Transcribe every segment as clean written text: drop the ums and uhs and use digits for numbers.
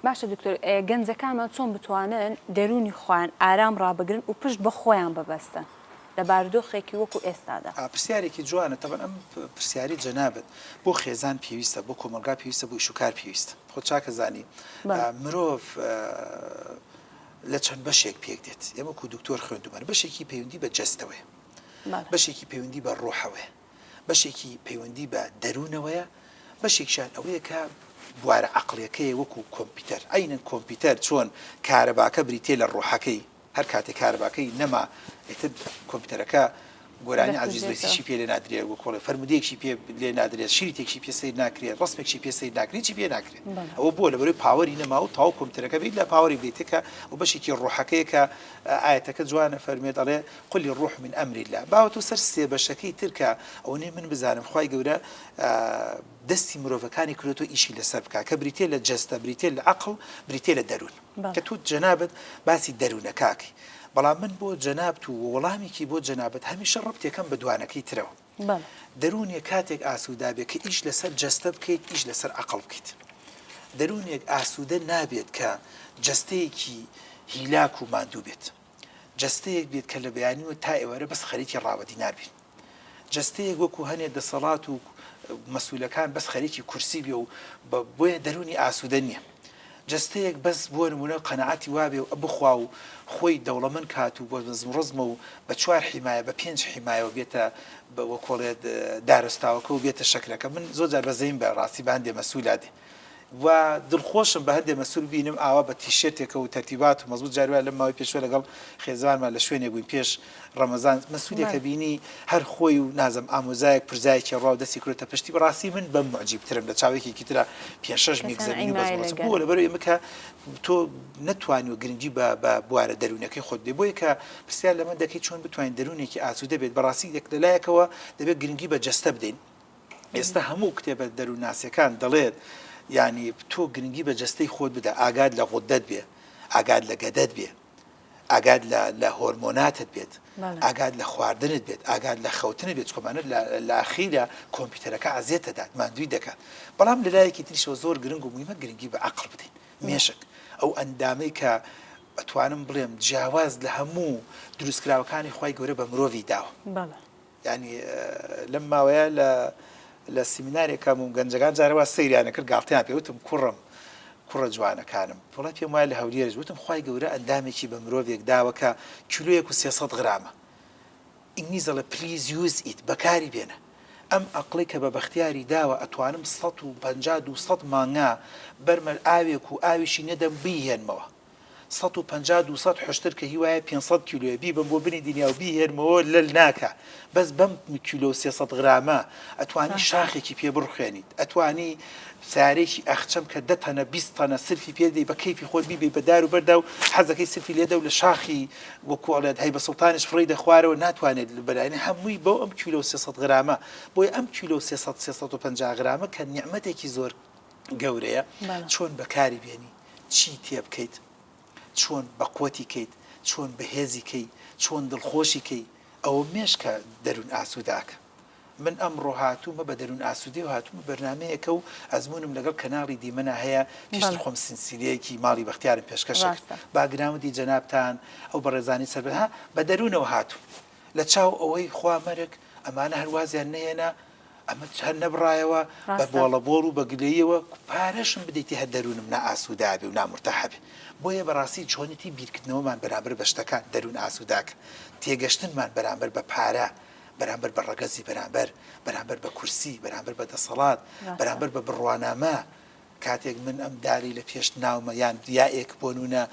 باشە دکتۆر گەنجەکانمان چۆن بتوانن دەرونی خۆیان ئارام ڕابگرن و پشت بە خۆیان ببەستن لە بارودۆخێکی وەکو ئێستادا. پرسیارێکی جوانە تەبەن ئەم پرسیاری جەنابەت بۆ خێزان پێویستە بۆ کۆمەلگا پێویستە بۆ ئیشوکار پێویستە خۆ چاکە زانی مرۆڤ لە چەند بەشێک پێک دێت ئێمە کو دکتۆر خوێندومان بەشێکی پەیوەندی بە جەستەوەی بەشێکی پەیوەندی بە ڕۆحەوەی بەشێکی پەیوەندی بە دەروونەوەیە بەشێکشان ئەوەیە کە بوارە عقلەکەی وەکو کۆمپیوتەر ئەینن کۆمپیوتەر چۆن کارەباکە بریتێ لە ڕۆحەکەی هەر کاتێک کارەباکەی نەما ئێتر کۆمپیوتەرەکە گۆرانی عزیزۆیسیشی پێ لێ نادرێت و کۆڵی فەرمودەیەکی پێ لێ نادرێت شیرێکی پێ سەیر ناکرێت ڕستمێکی پێ سەیر ناکرێت چی پێ ناکرێت ئەوە بۆ لەبەرەوەی پاوەری نەما و تاو کۆمپیوتەرەکە بیت لە پاوەری بێتێکە و بەشێکی ڕۆحەکەی کە ئاەتەکە جوانە فەرمێت ئەڵێ قولی ڕۆح من ئەمری الله باوە تو سەر سێ بەشەکەی ترکە ئەو نێ من بزانم خوای گەورە دەستی مرۆڤەکانی کردێتەوە ئیشی لەسەر بکە کە بریتێ لە جەستە بریتێ لە عەقڵ بریتێ لە دەروون کە تو جەنابەت باسی دەروونەکاکەی بەڵام من بۆ جەنابەت و وەڵامێکی بۆ جەنابەت هەمیشە ڕەبتێکەم بە دوانەکەی ترەوە دەروونێک کاتێک ئاسوودا بێت کە ئیش لەسەر جەستە بکەیت ئیش لەسەر عەقڵ بکەیت دەروونێک ئاسوودە نابێت کە جەستەیەکی هیلاک و ماندوو بێت جەستەیەک بێت کە لە بەیانیوە تا ئێوەرە بەس خەریکی ڕاوەدی نابێت جەستەیەک وەکو هەنێ دەسەڵات و مەسئولەکان بەس خەریکی کورسی بێ و بۆیە دەرونی ئاسوودە نییە جەستەیەک بەس بۆ نمونە قەنەعەتی وابێ و بخوا و خۆی دەوڵەمەند کات و بۆ ڕزمە و بە 4 حیمایە بە 5 حیمایەوە بێتە بە کۆڵێت دارستاوەکە و بێتە شەکرەکە من زۆر جار بەزەیم بە ڕاستی بە هەندێ مەسئولادێ و دڵخۆشم بە هەندێ مەسئول بینم ئاوا بە تیشێرتێکە و تەرتیبات و مەزبوط جاروای لەم ماوەی پێشوە لەگەڵ خێزانمان لە شوێنێک بووین پێش ڕەمەزان مەسئولێکە بینی هەر خۆی و نازم ئامۆزایەک پرزایەکی ڕاو دەستی کردێتە پشتی بەڕاستی من بەم معجیبترم لە چاوێکی ترە 5-6 میگزەنی بەس بووە لەبەرەوەی ئێمە کە تۆ نەتوانی و گرنگی بە بوارە دەروونەکەی خۆت دێ بۆیە کە پرسیار لەمە دەکەی چۆن بتوانین دەروونێکی ئاسوودە بێت بەڕاستی لەلایەکەوە دەبێت گرنگی بە جەستە بدەین ئێستا هەموو کتێبە دەروونناسیەکان دەڵێت یعنی تۆ گرنگی بە جەستەی خۆت بدە ئاگاد لە غودەت بێ ئاگاد لە گەدەت بێ ئاگاد لە هۆرمۆناتت بێت ئاگاد لە خواردنت بێت ئاگاد لە خەوتنت بێت کۆمانەت لە ئاخیرە کۆمپیوتەرەکە ئازیێتە دات ماندووی دەکات بەڵام لەلایەکی تریشەوە زۆر گرنگ و مهمە گرنگی بە عەقڵ بدەین مێشک ئەو ئەندامەی کە ئەتوانم بڵێم جیاواز لە هەموو دروستکراوەکانی خوای گەورە بە مرۆڤی داوە یعنی لەم ماوەیە لە سیمینارێکم و گەنجەکان جارەوە سەیریانە کرد گاڵتەیان پێوتم کوڕە جوانەکانم وڵات پێم وایە لە هەولێرش وتم خوای گەورە ئەندامێکی بە مرۆڤێک داوە کە کیلۆیەک و 300 غرامە ئینگلیزەڵە پلیز یوز ئیت بەکاری بێنە ئەم ئەقڵی کە بە بەختیاری داوە ئەتوانم 150-200 مانگا بەرمە ئاوێک و ئاویشی نەدەم بیهێنمەوە 150-200 حشتر کە هیوایە 500 کیلۆیە بیبم بۆ بنی دنیا و بیهێنمەوە لەل ناکە بەس بەم کیلۆ 300 غرامە ئەتوانی شاخێکی پێ بڕخێنیت ئەتوانی سارێکی ئەخچەم کە 10 تەنە 20 تەنە سرفی پێدەی بە کەیفی خۆت بیبێ بە دار و بەردا و حەزەکەی سرفی لێدە و لە شاخی وەکوڵێت هەی بە سڵتانش فڕی دەخوارەوە ناتوانێت بەلایەنی هەمووی بۆ ئەم کیلۆ 300 غرامە بۆی ئەم کیلۆ 350 غرامە کە نیعمەتێکی زۆر گەورەیە چۆن بەکاری بێنی چی تێ بکەیت چۆن بەقوتی کەیت چۆن بەهێزی کەی چۆن دڵخۆشی کەی ئەوە مێشکە دەروون ئاسووداکە من ئەمڕۆ هاتوومە بە دەروون ئاسوودی و هاتوومە بەرنامەیەکە و ئەزمونم لەگەڵ کەناڵی دیمەنە هەیە پێشتر خۆم سینسیلەیەکی ماڵی بەختیارم پێشکەشە باگراوندی جەنابتان ئەو بەڕێزانی سەربەها بە دەروونەوە هاتوو لە چاو ئەوەی خوا مەرگ ئەمانە هەروازیان نەهێنا ئەمە هەر نەبڕایەوە بە بۆڵەبۆڵ و بەگلەیەوە پارەشم بدەیتی هەر دەروونم نائاسوودابێ و نامرتەحەبێ بۆیە بەڕاستی چۆنیتی بیرکردنەوەمان بەرامبەر بە شتەکان دەروون ئاسووداکە تێگەشتنمان بەرامبەر بە پارە بەرامبەر بە ڕەگەزی بەرامبەر بە کورسی بەرامبەر بە دەسەڵات بەرامبەر بە بڕوانامە کاتێک من ئەم داری لە پێش ناومە یان دیایەک بۆ نونە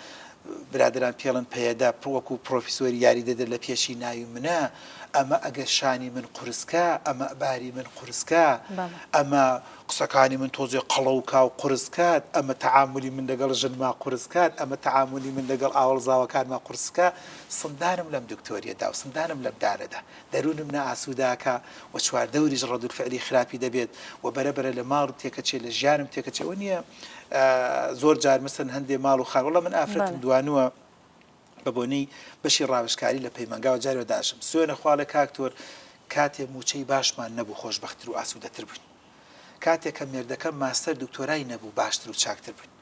برادران پێڵن پەیەدا وەکو پرۆفیسۆری یاری دەدەن لە پێشی ناوی منە ئەمە ئەگەشانی من قورسکە ئەمە باری من قورسکە ئەمە قسەکانی من تۆزێ قەڵەوکا و قورسکات ئەمە تەعاملی من لەگەڵ ژنما قورسکات ئەمە تەعاملی من لەگەڵ ئاوەڵزاوەکانما قورسکە سندانم لەم دکتۆریەدا و سندانم لەم دارەدا دەروونم نائاسووداکە و چواردەوریش ڕەدولفعلی خراپی دەبێت و بەرەبەرە لە ماڵ تێکەچێ لە ژیانم تێکەچێەوە نییە زۆر جار مەسەن هەندێ ماڵ و خان وەڵام من ئافرەتم دوانووە بە بۆنەی بەشی ڕاوشکاری لە پەیمانگاوە جارێ داشم سوێنە خوا لە کاکتۆر کاتێ موچەی باشمان نەبوو خۆشبەختتر و ئاسوودەتر بووین کاتێک کە مێردەکەم ماستەر دکتۆرای نەبوو باشتر و چاکتر بووین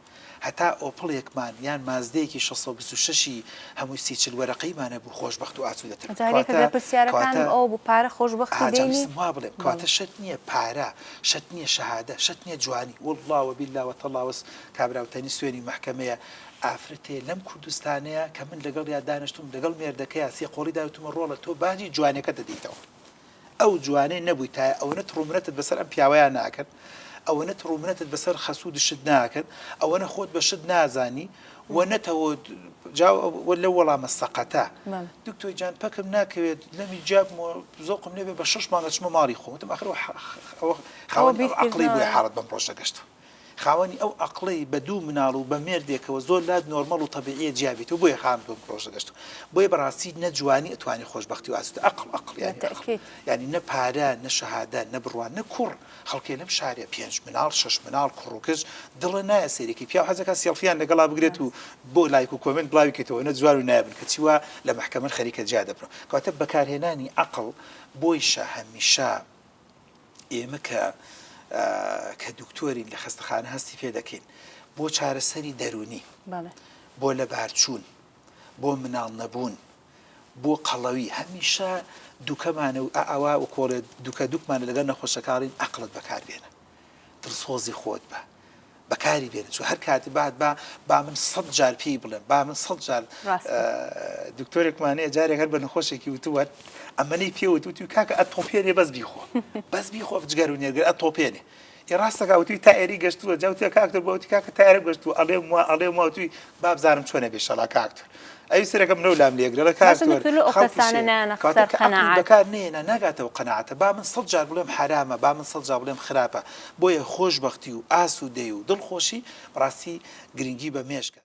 هەتا ئۆپڵێکمان یان مازدەیەکی 626 هەمووی سیچل وەرەقەیمانە بوو خۆشببخت و ئاسوودەتر جارێکە پرسیارەکان ئەو بوو پارە خۆشببختی دێنی وا بڵێم کاتە شت نییە پارە شت نییە شەهادە شت نییە جوانی والله وبالله وتەڵاوس کابراوتەنی سوێنی محکەمەیە ئافرەتێ لەم کوردستانەیە کە من لەگەڵ یا دانیشتوم لەگەڵ مێردەکەیە سێ قۆڵی داوتمە ڕۆڵە تۆ باجی جوانەکە دەدەیتەوە ئەو جوانەی نەبووی تا ئەوەنە ڕومنەتت بەسەر ئەم پیاوەیان ناکەن ئەوەنە ڕومنەتت بەسەر خەسوودشت ناکەن ئەوەنە خۆت بەشت نازانی وەنەتەوە لە وەڵامە سەقەتە دکتۆر جان پەکم ناکەوێت لەمی جاب زۆقم نەبێ بە 6 مانگە چمە ماڵی خۆتم ئەخر خاوەنی عەقڵی بووە حاڵەت بەم ڕۆژە گەشتەوە خاوەنی ئەو عەقڵەی بە دوو مناڵ و بە مێردێکەوە زۆر لات نۆرمەڵ و تەبیعیە جیابێتەوە بۆیە خام بەم ڕۆژە گەشتەوە بۆیە بەڕاستی نەجوانی ئەتوانی خۆشببختی و ئاسوودە عەقڵ یعنی نە پارە نە شەهادە نە بڕوان نە کوڕ خەڵکێ لەم شارێ 5 مناڵ 6 مناڵ کوڕ و کچ دڵە نایە سەیرێکی پیا حەزەکە سێڵفیان لەگەڵا بگرێت و بۆ لایک و کۆمنت بڵاوی کەیتەوە نە جوان و نایبن کە چیوە لە محکەمە خەریکە جیا دەبڕن کەواتە بەکارهێنانی عەقڵ بۆیشە هەمیشە ئێمە کە دکتۆرین لە خەستەخانە هەستی پێ دەکەین بۆ چارەسەری دەرونی بۆ لەبارچوون بۆ مناڵ نەبوون بۆ قەڵەوی هەمیشە دووکەمانە و ئاوا و کۆڵێ دووکمانە لەگەر نەخۆشەکارین عەقڵت بەکاربێنە دڵسۆزی خۆت بە بەکاری بێنە چون هەر کاتی با من 100 جار پێی بڵێم با من 100 جار دکتۆرێکمانەیە جارێک هەر بە نەخۆشێکی وتووە ئەمەەی پێوتوتی کاکە ئەتۆپێنێ بەس بیخۆ جگەر و نێرگەر ئەتۆپێنێ ڕاستەکەوتوی تایری گەشتووە جاوتە کاکتۆر بەوتی کاکە تایرە گەشتووە ئەڵێم واتوی بابزانم چۆنە بێشەڵا کاکتۆر ئەوی سەرەکەم نەو لام لێگرە کاکتۆر بەکار نێنە ناگاتەوە قەناعەتە با من 100 جار بڵێم حرامە با من 100 جار بڵێم خراپە بۆیە خۆشببختی و ئاسوودەی و دڵخۆشی ڕاستی گرنگی بە مێشکە